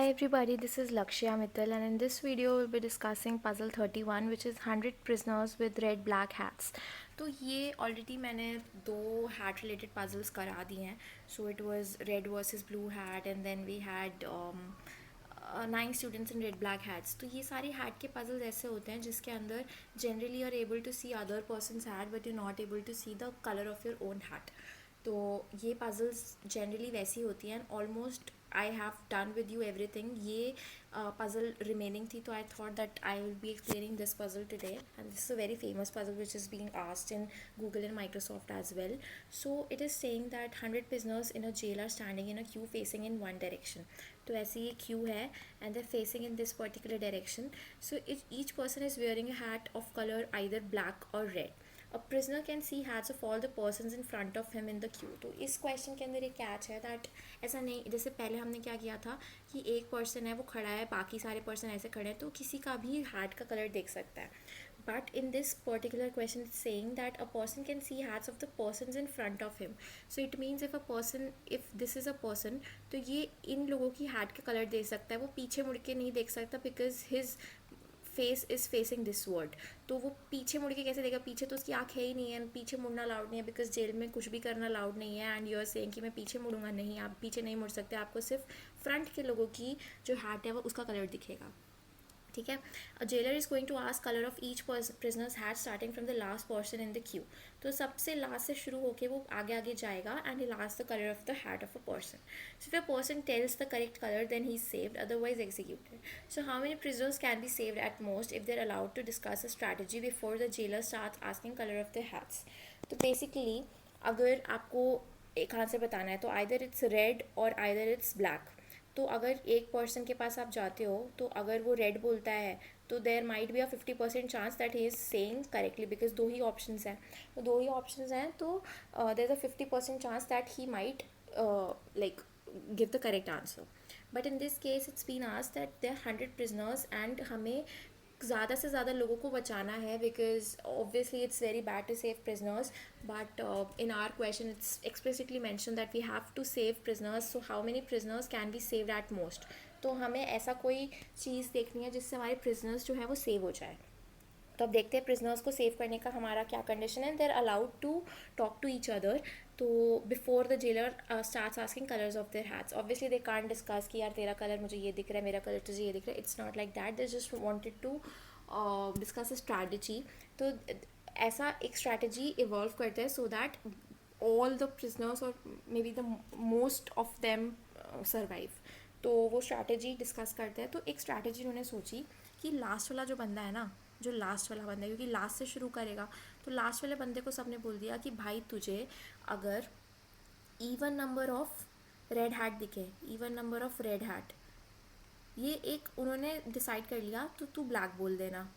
Hi everybody, this is Lakshya Mittal and in this video we'll be discussing puzzle 31 which is 100 prisoners with red black hats. तो ये already मैंने दो hat related puzzles करा दिए हैं. So it was red versus blue hat and then we had 9 students in red black hats. तो ये सारे hat के puzzles ऐसे होते हैं जिसके अंदर generally you are able to see other person's hat but you're not able to see the color of your own hat. तो ये पज़ल्स जनरली वैसी होती हैं. Almost I have done with you everything. ये पज़ल रिमेनिंग थी तो I thought that I will be explaining this puzzle today and this is a very famous puzzle which is being asked in Google and Microsoft Edge well. So it is saying that 100 prisoners in a jail are standing in a queue facing in one direction. तो ऐसी ये Q है and they're facing in this particular direction. So each person is wearing a hat of color either black or red. A prisoner can see hats of all the persons in front of him in the queue. तो इस question के अंदर एक catch है that ऐसा नहीं, जैसे पहले हमने क्या किया था कि एक पर्सन है वो खड़ा है, बाकी सारे पर्सन ऐसे खड़े हैं, तो किसी का भी हैट का कलर देख सकता है. But in this particular question it's saying that a person can see hats off the persons in front of him. So it means if this is a person, तो ये इन लोगों की हैट का colour देख सकता है. वो पीछे मुड़ के नहीं देख सकता because his face is facing this word. तो वो पीछे मुड़ के कैसे देगा, पीछे तो उसकी आँख है ही नहीं है, पीछे मुड़ना अलाउड नहीं है बिकॉज जेल में कुछ भी करना अलाउड नहीं है. एंड यू आर सेइंग कि मैं पीछे मुड़ूंगा नहीं, आप पीछे नहीं मुड़ सकते, आपको सिर्फ फ्रंट के लोगों की जो हैट है वो उसका कलर दिखेगा. ठीक है. A jailer is going to ask colour of each prisoners hat starting from the last person in the queue. तो सबसे लास्ट से शुरू होके वो आगे आगे जाएगा and he last the colour of the hat of a person. So if a person tells the correct colour then he is saved, otherwise executed. So how many prisoners can be saved at most if they're allowed to discuss a strategy before the jailer start asking colour of the hats. तो basically अगर आपको एक answer बताना है तो either it's red और either it's black. तो अगर एक पर्सन के पास आप जाते हो तो अगर वो रेड बोलता है तो there might be a 50% chance that he is saying correctly because दो ही ऑप्शंस हैं. तो दो ही ऑप्शंस हैं तो there is a 50% chance that he might like give the correct answer. But in this case it's been asked that there 100 prisoners and हमें ज़्यादा से ज़्यादा लोगों को बचाना है because obviously it's very bad to save prisoners. But in our question it's explicitly mentioned that we have to save prisoners. So how many prisoners can be saved at most? तो हमें ऐसा कोई चीज़ देखनी है जिससे हमारे prisoners जो है वो सेव हो जाए. तो अब देखते हैं प्रिजनर्स को सेव करने का हमारा क्या कंडीशन है. They are allowed to talk to each other. तो before the jailer starts asking colours of their hats, obviously they can't discuss कि यार तेरा कलर मुझे ये दिख रहा है, मेरा कलर तुझे ये दिख रहा है. It's not like that. They just wanted to discuss a strategy. तो ऐसा एक स्ट्रैटेजी इवॉल्व करता है so that all the prisoners or may be the most of them survive. तो वो स्ट्रैटेजी डिस्कस करते हैं. तो एक स्ट्रैटेजी उन्होंने सोची कि लास्ट वाला जो बंदा है ना, जो लास्ट वाला बंदा है क्योंकि लास्ट से शुरू करेगा, तो लास्ट वाले बंदे को सबने बोल दिया कि भाई तुझे अगर even number of red hat दिखे, even number of red hat, ये एक उन्होंने डिसाइड कर लिया, तो तू ब्लैक बोल देना.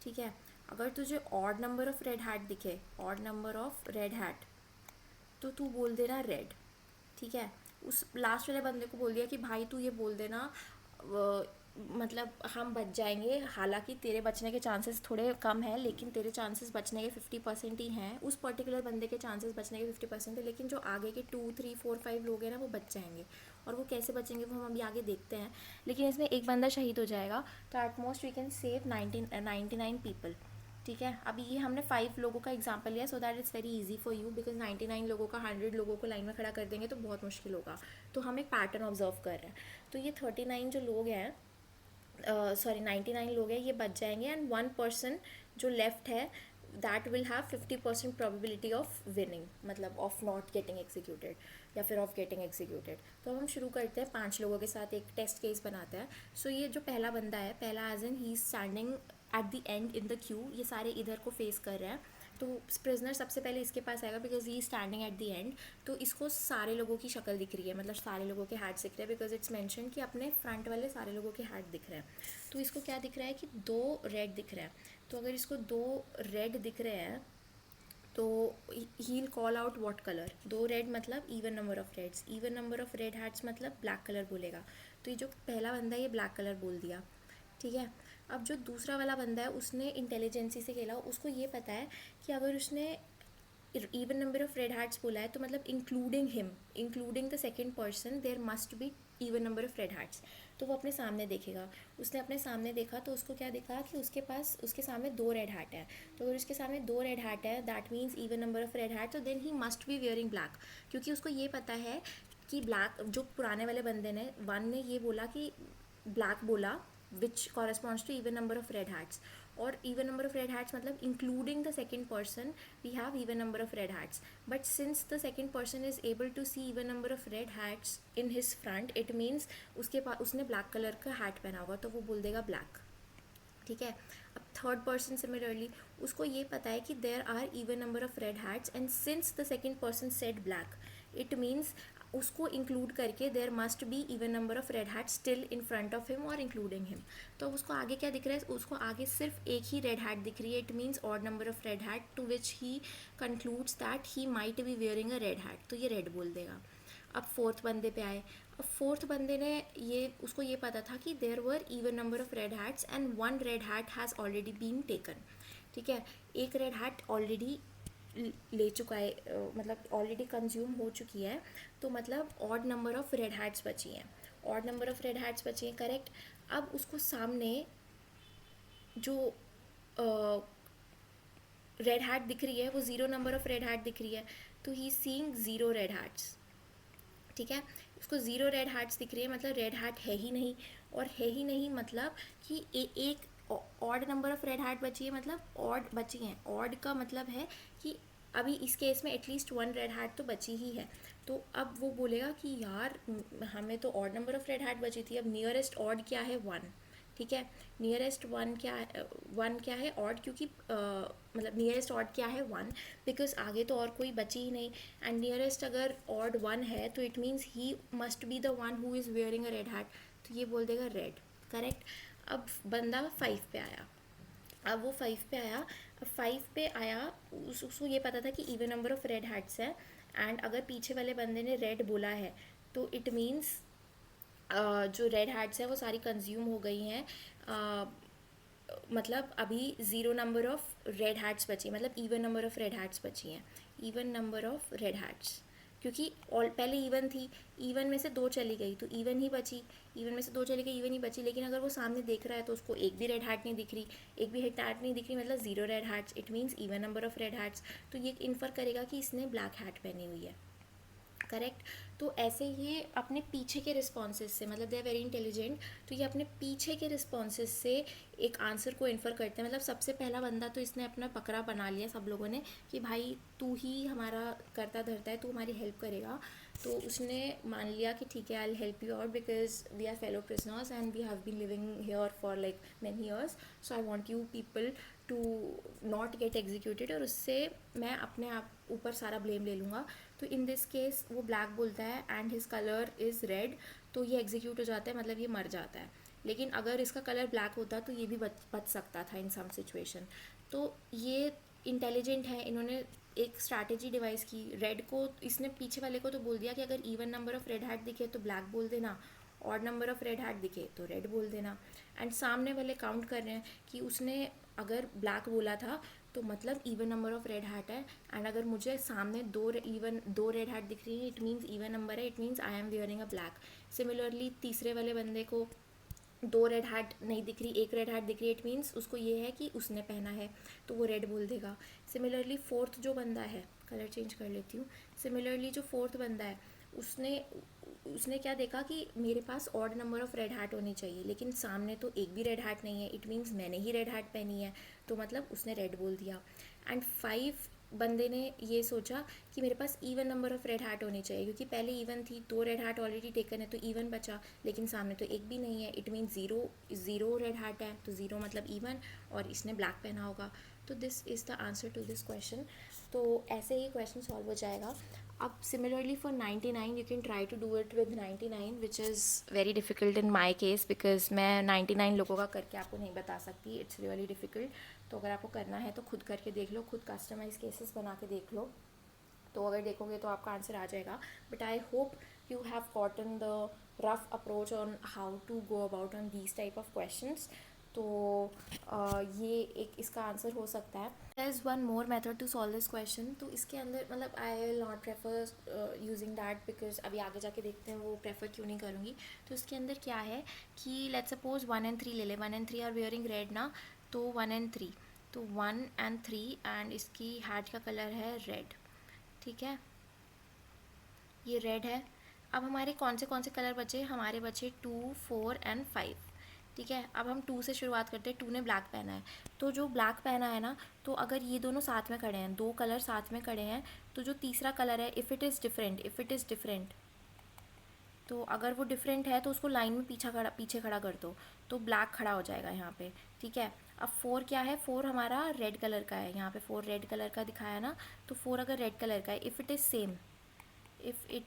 ठीक है. अगर तुझे odd number of red hat दिखे, odd number of red hat, तो तू बोल देना रेड. ठीक है. उस लास्ट वाले बंदे को बोल दिया कि भाई तू ये बोल देना मतलब हम बच जाएंगे, हालांकि तेरे बचने के चांसेस थोड़े कम हैं लेकिन तेरे चांसेस बचने के 50% ही हैं. उस पर्टिकुलर बंदे के चांसेस बचने के 50% है, लेकिन जो आगे के 2 3 4 5 लोग हैं ना वो बच जाएंगे. और वो कैसे बचेंगे वो हम अभी आगे देखते हैं. लेकिन इसमें एक बंदा शहीद हो जाएगा. तो at most we can save 99 people. ठीक है. अभी ये हमने 5 लोगों का एग्जांपल लिया so that it's very easy for you because 99 लोगों का 100 लोगों को लाइन में खड़ा कर देंगे तो बहुत मुश्किल होगा. तो हम एक पैटर्न ऑब्जर्व कर रहे हैं. तो ये 39 जो लोग हैं, 99 लोग हैं, ये बच जाएंगे एंड 1 पर्सन जो लेफ्ट है that will have 50% probability of winning, मतलब ऑफ नॉट गेटिंग एग्जीक्यूटेड या फिर ऑफ गेटिंग एग्जीक्यूटेड. तो हम शुरू करते हैं 5 लोगों के साथ एक टेस्ट केस बनाते हैं. सो ये जो पहला बंदा है, पहला as in he is standing at the end in the queue. ये सारे इधर को फेस कर रहे हैं. तो प्रिजनर सबसे पहले इसके पास आएगा because he standing at the end. तो इसको सारे लोगों की शक्ल दिख रही है, मतलब सारे लोगों के हैट्स दिख रहे हैं बिकॉज इट्स मेंशन कि अपने फ्रंट वाले सारे लोगों के हैट दिख रहे हैं. तो इसको क्या दिख रहा है कि 2 रेड दिख रहे हैं. तो अगर इसको 2 रेड दिख रहे हैं तो ही call out what colour. 2 red मतलब even number of reds, even number of red hats मतलब ब्लैक कलर बोलेगा. तो ये जो पहला बंदा है ये ब्लैक कलर बोल दिया. ठीक है. अब जो दूसरा वाला बंदा है उसने इंटेलिजेंसी से खेला, उसको ये पता है कि अगर उसने even number of red hats बोला है तो मतलब including him, including the second person, there must be even number of red hats, तो वो अपने सामने देखेगा। उसने अपने सामने देखा तो उसको क्या देखा कि उसके सामने 2 रेड हैट है। तो अगर उसके सामने 2 रेड हैट है, that means even number of red hat, तो then he must be wearing black, क्योंकि उसको ये पता है कि ब्लैक, जो पुराने वाले बंदे ने वन ने ये बोला कि ब्लैक बोला which corresponds to even number of red hats, और even number of red hats मतलब including the second person we have even number of red hats, but since the second person is able to see even number of red hats in his front, it means उसके पास उसने black colour का hat पहना होगा, तो वो बोल देगा black। ठीक है। अब थर्ड पर्सन सिमिलरली उसको ये पता है कि there are even number of red hats and since the second person said black, it means उसको इंक्लूड करके there must be even number of red hat still in front of him और including him. तो उसको आगे क्या दिख रहा है, उसको आगे सिर्फ एक ही रेड हैट दिख रही है, it means odd number of red hat, to which he concludes that he might be wearing a red hat, तो ये रेड बोल देगा। अब फोर्थ बंदे पे आए। अब फोर्थ बंदे ने उसको ये पता था कि there were even number of red hats and 1 red hat has already been taken. ठीक है, एक रेड हैट ऑलरेडी ले चुका है, मतलब ऑलरेडी कंज्यूम हो चुकी है, तो मतलब odd number of red hats बची हैं, odd number of red hats बची हैं, करेक्ट। अब उसको सामने जो रेड हैट दिख रही है वो 0 नंबर ऑफ रेड हैट दिख रही है, तो ही सीइंग 0 रेड हैट्स। ठीक है, उसको 0 रेड हैट्स दिख रही है, मतलब रेड हैट है ही नहीं, और है ही नहीं मतलब कि एक odd number of red hat बची है, मतलब ऑड बची हैं। ऑड का मतलब है कि अभी इस केस में एटलीस्ट 1 रेड हैट तो बची ही है, तो अब वो बोलेगा कि यार हमें तो odd number of red hat बची थी, अब नियरेस्ट ऑड क्या है 1। ठीक है, नियरेस्ट 1 क्या है, 1 क्या है ऑड, क्योंकि मतलब नियरेस्ट ऑड क्या है 1, बिकॉज आगे तो और कोई बची ही नहीं, एंड नियरेस्ट अगर ऑड 1 है तो it means he must be the one who is wearing a red hat, तो ये बोल देगा रेड, करेक्ट। अब बंदा 5 पे आया। अब वो 5 पे आया, अब 5 पे आया, उसको ये पता था कि even number of red hats है, एंड अगर पीछे वाले बंदे ने रेड बोला है तो इट मीन्स जो रेड हैट्स है वो सारी कंज्यूम हो गई हैं, मतलब अभी 0 नंबर ऑफ रेड हैट्स बची, मतलब even number of red hats बची हैं, even number of red hats, क्योंकि ऑल पहले इवन थी, इवन में से 2 चली गई तो इवन ही बची, इवन में से 2 चली गई इवन ही बची, लेकिन अगर वो सामने देख रहा है तो उसको एक भी रेड हैट नहीं दिख रही, एक भी रेड हैट नहीं दिख रही, मतलब 0 red hats, it means even number of red hats, तो ये इन्फर करेगा कि इसने ब्लैक हैट पहनी हुई है, करेक्ट। तो ऐसे ये अपने पीछे के रिस्पॉन्सेज से, मतलब दे आर वेरी इंटेलिजेंट, तो ये अपने पीछे के रिस्पॉन्सेज से एक आंसर को इन्फर करते हैं। मतलब सबसे पहला बंदा तो इसने अपना पकड़ा बना लिया सब लोगों ने कि भाई तू ही हमारा करता धरता है, तू हमारी हेल्प करेगा, तो उसने मान लिया कि ठीक है I will help you out because we are fellow prisoners and we have been living here for like many years, so I want you people to not get executed, और उससे मैं अपने आप ऊपर सारा ब्लेम ले लूँगा। तो इन दिस केस वो ब्लैक बोलता है and his colour is red, तो ये एग्जीक्यूट हो जाता है, मतलब ये मर जाता है। लेकिन अगर इसका कलर ब्लैक होता तो ये भी बच सकता था इन सम सिचुएशन। तो ये इंटेलिजेंट है, इन्होंने एक स्ट्रैटेजी डिवाइस की। रेड को इसने पीछे वाले को तो बोल दिया कि अगर even number of red hat दिखे तो ब्लैक बोल देना, odd number of red hat दिखे तो रेड बोल देना, एंड सामने वाले काउंट कर रहे हैं कि उसने अगर ब्लैक बोला था तो मतलब even number of red hat है, एंड अगर मुझे सामने दो रेड हैट दिख रही है इट मीन्स इवन नंबर है, it means I am wearing a black. Similarly तीसरे वाले बंदे को 2 रेड हैट नहीं दिख रही, 1 रेड हैट दिख रही है, इट मीन्स उसको ये है कि उसने पहना है, तो वो रेड बोल देगा। सिमिलरली फोर्थ जो बंदा है, कलर चेंज कर लेती हूँ, सिमिलरली जो फोर्थ बंदा है उसने क्या देखा कि मेरे पास odd number of red hat होनी चाहिए, लेकिन सामने तो एक भी रेड हैट नहीं है, इट मीन्स मैंने ही रेड हैट पहनी है, तो मतलब उसने रेड बोल दिया। एंड 5 बंदे ने ये सोचा कि मेरे पास even number of red hat होनी चाहिए, क्योंकि पहले इवन थी, 2 रेड हैट ऑलरेडी टेकन है तो इवन बचा, लेकिन सामने तो एक भी नहीं है, इट मीन्स 0 रेड हैट है, तो 0 मतलब इवन, और इसने ब्लैक पहना होगा। तो this is the answer to this question. तो ऐसे ही क्वेश्चन सॉल्व हो जाएगा। अब similarly for 99 you can try to do it with 99, which is very difficult in my case, because मैं 99 लोगों का करके आपको नहीं बता सकती, इट्स रियली डिफ़िकल्ट। तो अगर आपको करना है तो खुद करके देख लो, खुद कस्टमाइज केसेस बना के देख लो, तो अगर देखोगे तो आपका आंसर आ जाएगा। But I hope you have gotten the rough approach on how to go about on these type of questions. तो तो ये एक इसका आंसर हो सकता है. There is one more method to solve this question. तो इसके अंदर मतलब I will not prefer using that because अभी आगे जाके देखते हैं वो प्रेफर क्यों नहीं करूँगी. तो इसके अंदर क्या है कि लेट्स सपोज 1 and 3 ले ले. 1 and 3 आर वेयरिंग रेड ना, तो 1 and 3, तो 1 and 3 एंड इसकी हैट का कलर है रेड. ठीक है, ये रेड है. अब हमारे कौन से कलर बचे? हमारे बचे 2, 4 and 5. ठीक है, अब हम 2 से शुरुआत करते हैं. 2 ने ब्लैक पहना है, तो जो ब्लैक पहना है ना, तो अगर ये दोनों साथ में खड़े हैं, दो कलर साथ में खड़े हैं, तो जो तीसरा कलर है, इफ़ इट इज़ डिफरेंट, तो अगर वो डिफरेंट है तो उसको लाइन में पीछे खड़ा कर दो, तो ब्लैक खड़ा हो जाएगा यहाँ पे. ठीक है, अब 4 क्या है? 4 हमारा रेड कलर का है. यहाँ पे 4 रेड कलर का दिखाया ना, तो 4 अगर रेड कलर का है, इफ़ इट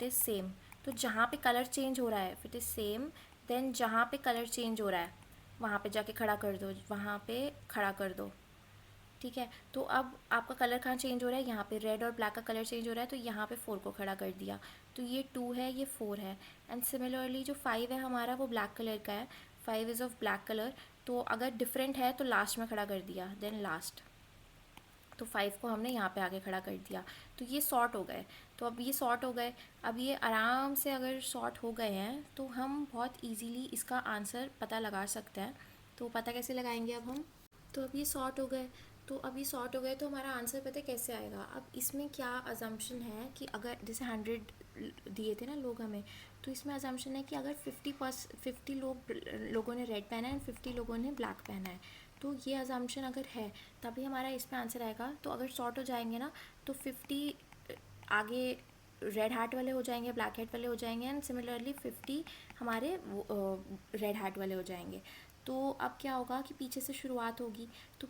इज़ सेम, तो जहाँ पे कलर चेंज हो रहा है, if it is same, then जहाँ पे कलर चेंज हो रहा है वहाँ पे जाके खड़ा कर दो, वहाँ पे खड़ा कर दो. ठीक है, तो अब आपका कलर कहाँ चेंज हो रहा है? यहाँ पे रेड और ब्लैक का कलर चेंज हो रहा है, तो यहाँ पे 4 को खड़ा कर दिया. तो ये 2 है, ये 4 है. एंड सिमिलरली जो 5 है हमारा, वो ब्लैक कलर का है. 5 इज़ ऑफ ब्लैक कलर, तो अगर डिफरेंट है तो लास्ट में खड़ा कर दिया, देन लास्ट. तो 5 को हमने यहाँ पे आगे खड़ा कर दिया. तो ये सॉर्ट हो गए. तो अब ये सॉर्ट हो गए. अब ये आराम से अगर सॉर्ट हो गए हैं तो हम बहुत इजीली इसका आंसर पता लगा सकते हैं. तो पता कैसे लगाएंगे अब हम? तो अब ये सॉर्ट हो गए. तो हमारा आंसर पता है कैसे आएगा? अब इसमें क्या अजम्पशन है कि अगर जैसे 100 दिए थे ना लोग हमें, तो इसमें अजम्पशन है कि अगर 50 लोगों ने रेड पहना है एंड 50 लोगों ने ब्लैक पहना है, तो ये अजम्पशन अगर है तभी हमारा इसमें आंसर आएगा. तो अगर सॉर्ट हो जाएंगे ना, तो 50 आगे रेड हैट वाले हो जाएंगे, ब्लैक हैट वाले हो जाएंगे, एंड सिमिलरली 50 हमारे रेड हैट वाले हो जाएंगे. तो अब क्या होगा कि पीछे से शुरुआत होगी. तो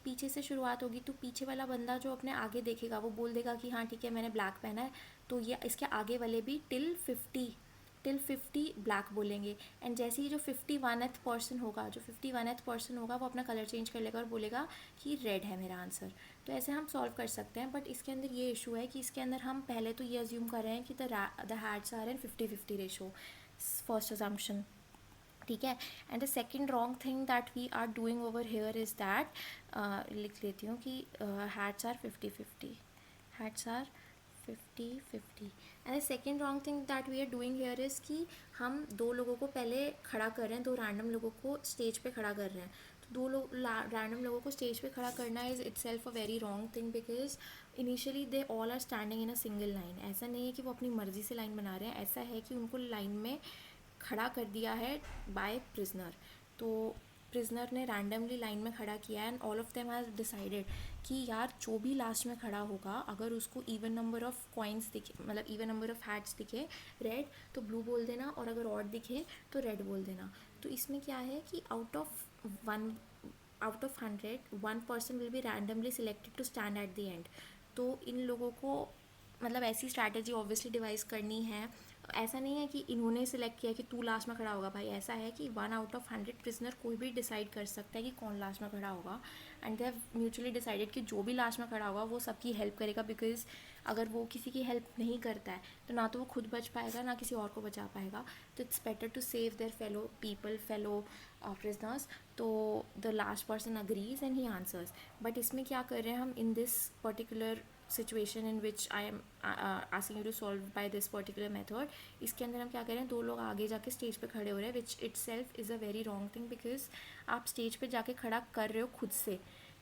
पीछे वाला बंदा जो अपने आगे देखेगा वो बोल देगा कि हाँ ठीक है मैंने ब्लैक पहना है, तो ये इसके आगे वाले भी टिल 50 ब्लैक बोलेंगे. एंड जैसे ही जो 51th पर्सन होगा वो अपना कलर चेंज कर लेगा और बोलेगा कि रेड है मेरा आंसर. तो ऐसे हम सॉल्व कर सकते हैं. बट इसके अंदर ये इशू है कि इसके अंदर हम पहले तो ये अज्यूम कर रहे हैं कि the hats are in 50-50 ratio. First assumption. ठीक है. And the second wrong thing that we are doing over here is that, लिख लेती हूँ कि hats are 50-50. Hats are 50-50. And the second wrong thing that we are doing here is कि हम दो लोगों को पहले खड़ा कर रहे हैं, दो रैंडम लोगों को स्टेज पे खड़ा कर रहे हैं. तो दो लोग रैंडम लोगों को स्टेज पे खड़ा करना is itself a very wrong thing because initially they all are standing in a single line. ऐसा नहीं है कि वो अपनी मर्ज़ी से लाइन बना रहे हैं, ऐसा है कि उनको लाइन में खड़ा कर दिया है बाय प्रिजनर. तो प्रिजनर ने रैंडमली लाइन में खड़ा किया and all of them has decided कि यार जो भी लास्ट में खड़ा होगा अगर उसको इवन नंबर ऑफ कॉइन्स दिखे, मतलब इवन नंबर ऑफ हैट्स दिखे रेड, तो ब्लू बोल देना, और अगर ऑड दिखे तो रेड बोल देना. तो इसमें क्या है कि out of 100 one person will be randomly selected to stand at the end. तो इन लोगों को मतलब ऐसी स्ट्रैटेजी ऑब्वियसली डिवाइस करनी है. ऐसा नहीं है कि इन्होंने सिलेक्ट किया कि तू लास्ट में खड़ा होगा भाई. ऐसा है कि 1 out of 100 प्रिजनर कोई भी डिसाइड कर सकता है कि कौन लास्ट में खड़ा होगा. And they have mutually decided कि जो भी लास्ट में खड़ा होगा वो सबकी हेल्प करेगा. बिकॉज अगर वो किसी की हेल्प नहीं करता है तो ना तो वो खुद बच पाएगा ना किसी और को बचा पाएगा. तो it's better to save their fellow prisoners. तो the last person agrees and he answers. But इसमें क्या कर रहे हैं हम in this particular situation in which I am asking you to solve by this particular method. इसके अंदर हम क्या कर रहे हैं, दो लोग आगे जाके स्टेज पे खड़े हो रहे हैं which itself is a very wrong thing because आप स्टेज पे जाके खड़ा कर रहे हो खुद से.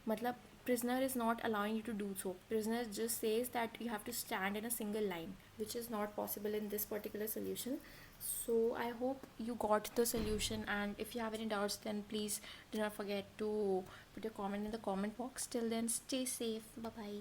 मतलब prisoner is not allowing you to do so. Prisoner just says that you have to stand in a single line, which is not possible in this particular solution. So I hope you got the solution, and if you have any doubts then please do not forget to put your comment in the comment box. Till then, stay safe. Bye bye.